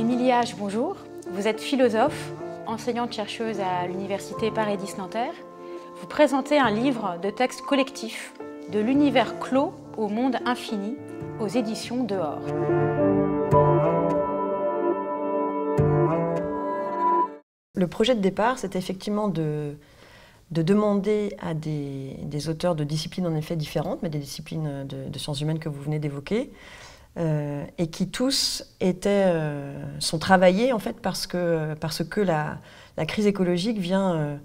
Émilie H, bonjour. Vous êtes philosophe, enseignante-chercheuse à l'université Paris-X-Nanterre. Vous présentez un livre de textes collectifs, de l'univers clos au monde infini, aux éditions Dehors. Le projet de départ, c'était effectivement de demander à des auteurs de disciplines en effet différentes, mais des disciplines de sciences humaines que vous venez d'évoquer, et qui tous sont travaillés en fait parce que la crise écologique vient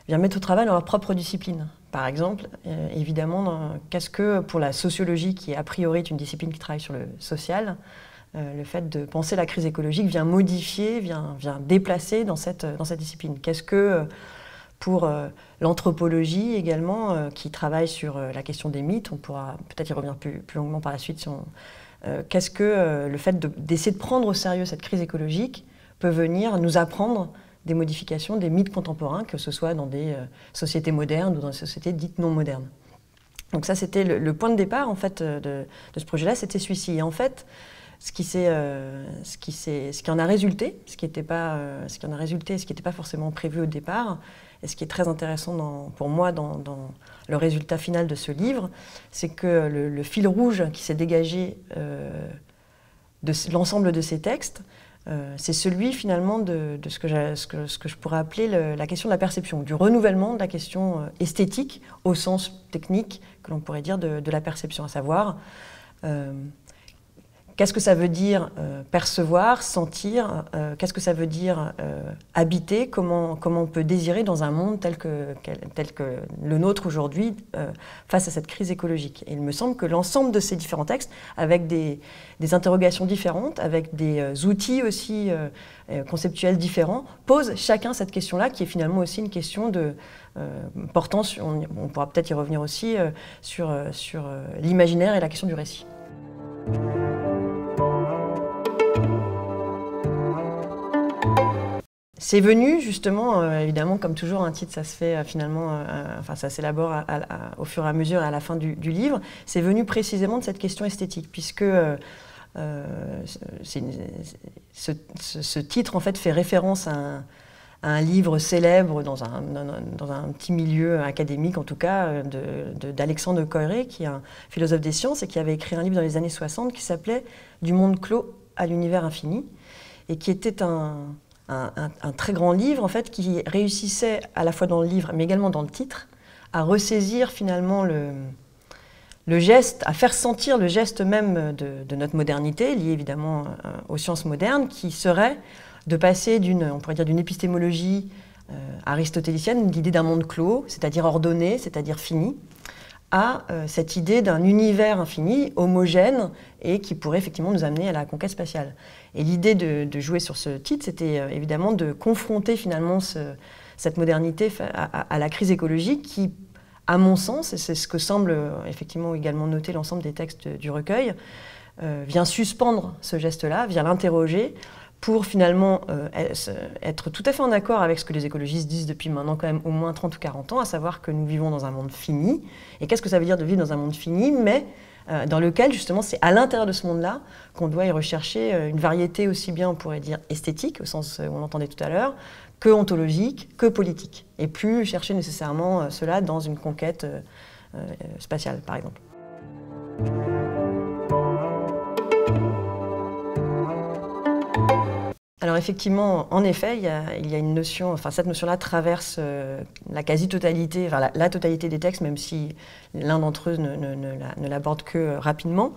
mettre au travail dans leur propre discipline. Par exemple, évidemment, qu'est-ce que pour la sociologie, qui a priori est une discipline qui travaille sur le social, le fait de penser la crise écologique vient modifier, vient déplacer dans cette discipline. Qu'est-ce que pour l'anthropologie également, qui travaille sur la question des mythes, on pourra peut-être y revenir plus longuement par la suite, qu'est-ce que le fait d'essayer de prendre au sérieux cette crise écologique peut venir nous apprendre des modifications des mythes contemporains, que ce soit dans des sociétés modernes ou dans des sociétés dites non modernes. Donc ça, c'était le point de départ en fait, de ce projet-là, c'était celui-ci. Et en fait, ce qui en a résulté, ce qui n'était pas forcément prévu au départ, et ce qui est très intéressant pour moi dans le résultat final de ce livre, c'est que le fil rouge qui s'est dégagé de l'ensemble de ces textes, c'est celui finalement de ce que je pourrais appeler la question de la perception, du renouvellement de la question esthétique au sens technique que l'on pourrait dire de la perception, à savoir qu'est-ce que ça veut dire percevoir, sentir, qu'est-ce que ça veut dire habiter, comment on peut désirer dans un monde tel que le nôtre aujourd'hui face à cette crise écologique. Et il me semble que l'ensemble de ces différents textes, avec des interrogations différentes, avec des outils aussi conceptuels différents, posent chacun cette question-là, qui est finalement aussi une question portant, on pourra peut-être y revenir aussi, sur l'imaginaire et la question du récit. C'est venu justement, évidemment, comme toujours, un titre, ça se fait finalement, ça s'élabore au fur et à mesure et à la fin du livre. C'est venu précisément de cette question esthétique, puisque ce titre en fait fait référence à un livre célèbre dans un petit milieu académique, en tout cas, d'Alexandre Koyré, qui est un philosophe des sciences et qui avait écrit un livre dans les années 60 qui s'appelait « Du monde clos à l'univers infini » et qui était un très grand livre, en fait, qui réussissait, à la fois dans le livre, mais également dans le titre, à ressaisir finalement le geste, à faire sentir le geste même de notre modernité, lié évidemment aux sciences modernes, qui serait de passer on pourrait dire d'une épistémologie aristotélicienne, l'idée d'un monde clos, c'est-à-dire ordonné, c'est-à-dire fini, à cette idée d'un univers infini, homogène, et qui pourrait effectivement nous amener à la conquête spatiale. Et l'idée de jouer sur ce titre, c'était évidemment de confronter finalement cette modernité à la crise écologique qui, à mon sens, et c'est ce que semble effectivement également noter l'ensemble des textes du recueil, vient suspendre ce geste-là, vient l'interroger, pour finalement être tout à fait en accord avec ce que les écologistes disent depuis maintenant quand même au moins 30 ou 40 ans, à savoir que nous vivons dans un monde fini. Et qu'est-ce que ça veut dire de vivre dans un monde fini, mais dans lequel justement c'est à l'intérieur de ce monde-là qu'on doit y rechercher une variété aussi bien, on pourrait dire, esthétique, au sens où on l'entendait tout à l'heure, que ontologique, que politique. Et plus chercher nécessairement cela dans une conquête spatiale, par exemple. Alors effectivement, en effet, il y a une notion, enfin cette notion-là traverse la quasi-totalité, enfin la totalité des textes, même si l'un d'entre eux ne l'aborde que rapidement.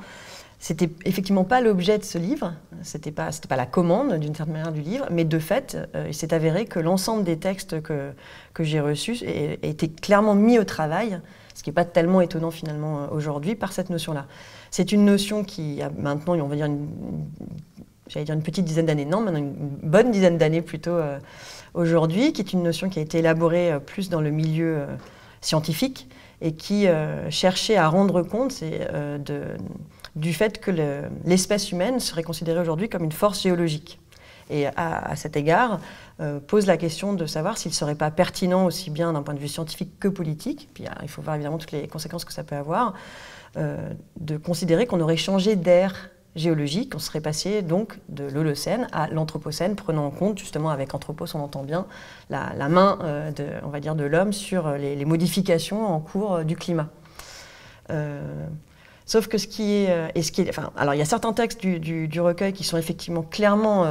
C'était effectivement pas l'objet de ce livre, c'était pas la commande d'une certaine manière du livre, mais de fait, il s'est avéré que l'ensemble des textes que j'ai reçus étaient clairement mis au travail, ce qui n'est pas tellement étonnant finalement aujourd'hui, par cette notion-là. C'est une notion qui a maintenant, on va dire, j'allais dire une petite dizaine d'années, non, maintenant une bonne dizaine d'années plutôt aujourd'hui, qui est une notion qui a été élaborée plus dans le milieu scientifique et qui cherchait à rendre compte du fait que l'espèce humaine serait considérée aujourd'hui comme une force géologique. Et à cet égard, pose la question de savoir s'il ne serait pas pertinent, aussi bien d'un point de vue scientifique que politique, puis il faut voir évidemment toutes les conséquences que ça peut avoir, de considérer qu'on aurait changé d'ère géologique. On serait passé donc de l'Holocène à l'Anthropocène, prenant en compte justement avec Anthropos, on entend bien la main on va dire de l'homme sur les modifications en cours du climat. Sauf que alors il y a certains textes du recueil qui sont effectivement clairement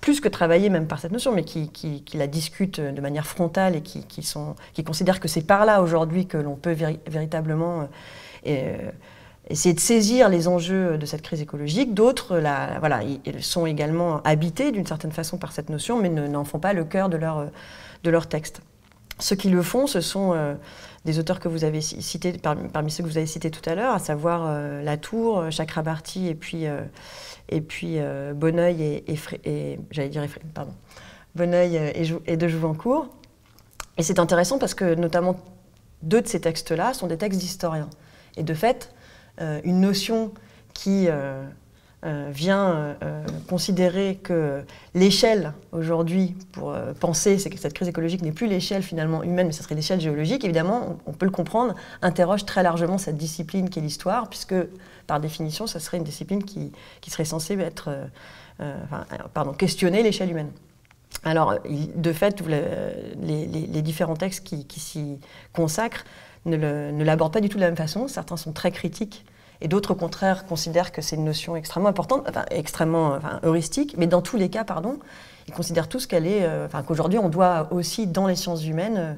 plus que travaillés même par cette notion, mais qui la discutent de manière frontale et qui considèrent que c'est par là aujourd'hui que l'on peut véritablement essayer de saisir les enjeux de cette crise écologique. D'autres, voilà, ils sont également habités d'une certaine façon par cette notion, mais n'en font pas le cœur de leur texte. Ceux qui le font, ce sont des auteurs que vous avez cités, parmi ceux que vous avez cités tout à l'heure, à savoir Latour, Chakrabarty et puis Bonneuil Bonneuil et de Jouvencourt. Et c'est intéressant parce que notamment 2 de ces textes-là sont des textes d'historiens. Et de fait, une notion qui vient considérer que l'échelle aujourd'hui pour penser, c'est que cette crise écologique n'est plus l'échelle finalement humaine, mais ce serait l'échelle géologique, évidemment, on peut le comprendre, interroge très largement cette discipline qu'est l'histoire, puisque par définition, ça serait une discipline qui serait censée être, questionner l'échelle humaine. Alors, de fait, les différents textes qui s'y consacrent ne l'abordent pas du tout de la même façon. Certains sont très critiques et d'autres, au contraire, considèrent que c'est une notion extrêmement importante, extrêmement heuristique, mais dans tous les cas, ils considèrent tous qu'aujourd'hui, on doit aussi, dans les sciences humaines,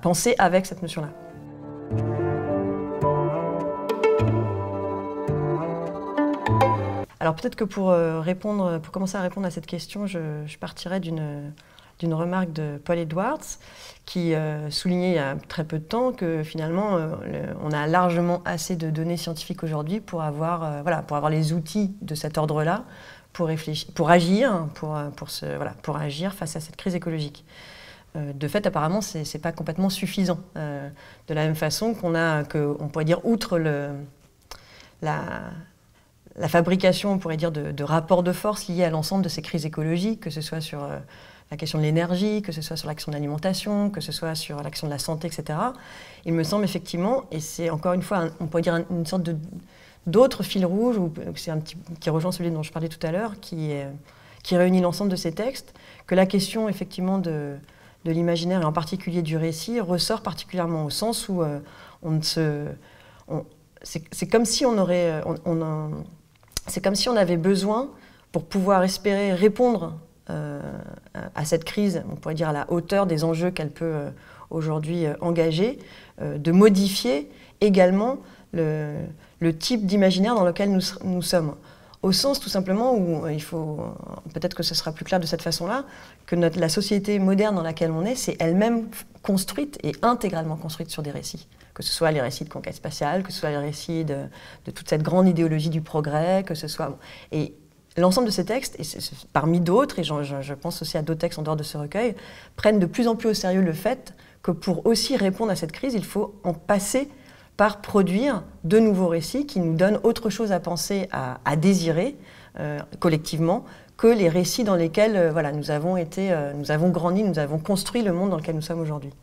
penser avec cette notion-là. Alors peut-être que pour commencer à répondre à cette question, je partirais d'une remarque de Paul Edwards qui soulignait il y a très peu de temps que finalement on a largement assez de données scientifiques aujourd'hui pour avoir les outils de cet ordre-là pour réfléchir, pour agir face à cette crise écologique. De fait, apparemment, c'est pas complètement suffisant. De la même façon qu'on pourrait dire, outre la fabrication, on pourrait dire, de rapports de force liés à l'ensemble de ces crises écologiques, que ce soit sur la question de l'énergie, que ce soit sur l'action de l'alimentation, que ce soit sur l'action de la santé, etc. Il me semble effectivement, et c'est encore une fois, on pourrait dire une sorte d'autre fil rouge, qui rejoint celui dont je parlais tout à l'heure, qui réunit l'ensemble de ces textes, que la question effectivement de l'imaginaire, et en particulier du récit, ressort particulièrement au sens où c'est comme si on avait besoin, pour pouvoir espérer répondre à cette crise, on pourrait dire à la hauteur des enjeux qu'elle peut aujourd'hui engager, de modifier également le type d'imaginaire dans lequel nous sommes. Au sens tout simplement où il faut, peut-être que ce sera plus clair de cette façon-là, que la société moderne dans laquelle on est, c'est elle-même construite et intégralement construite sur des récits. Que ce soit les récits de conquête spatiale, que ce soit les récits de toute cette grande idéologie du progrès, que ce soit... Et l'ensemble de ces textes, et parmi d'autres, et je pense aussi à d'autres textes en dehors de ce recueil, prennent de plus en plus au sérieux le fait que pour aussi répondre à cette crise, il faut en passer par produire de nouveaux récits qui nous donnent autre chose à penser, à désirer collectivement, que les récits dans lesquels nous avons grandi, nous avons construit le monde dans lequel nous sommes aujourd'hui.